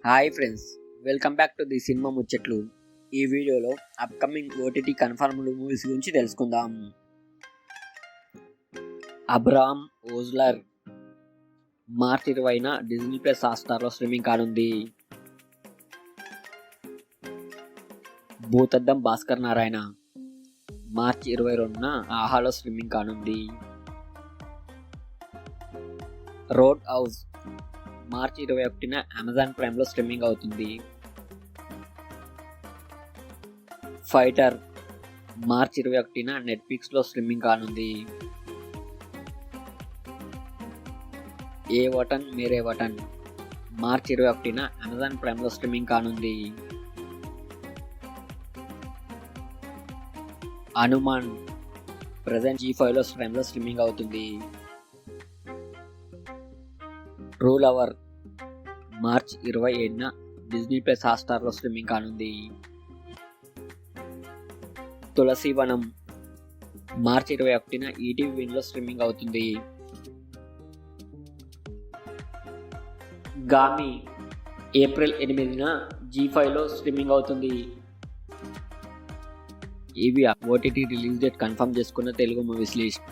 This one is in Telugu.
Hi friends, welcome back to the cinema ముచ్చట్లు. ఈ వీడియోలో అప్కమింగ్ ఓటీటీ కన్ఫర్మ్డ్ మూవీస్ గురించి తెలుసుకుందాం. అబ్రహాం ఓజ్లర్ మార్చి 20న డిజ్నీ ప్లస్ హాట్‌స్టార్లో స్ట్రీమింగ్ కానుంది. భూతద్దం భాస్కర్ నారాయణ మార్చి 22న ఆహాలో స్ట్రీమింగ్ కానుంది. రోడ్ హౌస్ మార్చి 21న అమెజాన్ ప్రైమ్లో స్ట్రీమింగ్ అవుతుంది. ఫైటర్ మార్చి 21న నెట్ఫ్లిక్స్లో స్ట్రీమింగ్ కానుంది. ఏ వటన్ మేరే వటన్ మార్చి 21న అమెజాన్ ప్రైమ్లో స్ట్రీమింగ్ కానుంది. హనుమాన్ ప్రజెంట్ G5లో ప్రైమ్లో స్ట్రీమింగ్ అవుతుంది. రూల్ అవర్ మార్చి 27న డిజ్నీ ప్లస్ హాట్‌స్టార్లో స్ట్రీమింగ్ కానుంది. తులసీవనం మార్చి 21న ఈటీవీ విన్లో స్ట్రీమింగ్ అవుతుంది. గామి ఏప్రిల్ 8న G5లో స్ట్రీమింగ్ అవుతుంది. ఇవి ఓటీటీ రిలీజ్ డేట్ కన్ఫర్మ్ చేసుకున్న తెలుగు మూవీస్ లిస్ట్.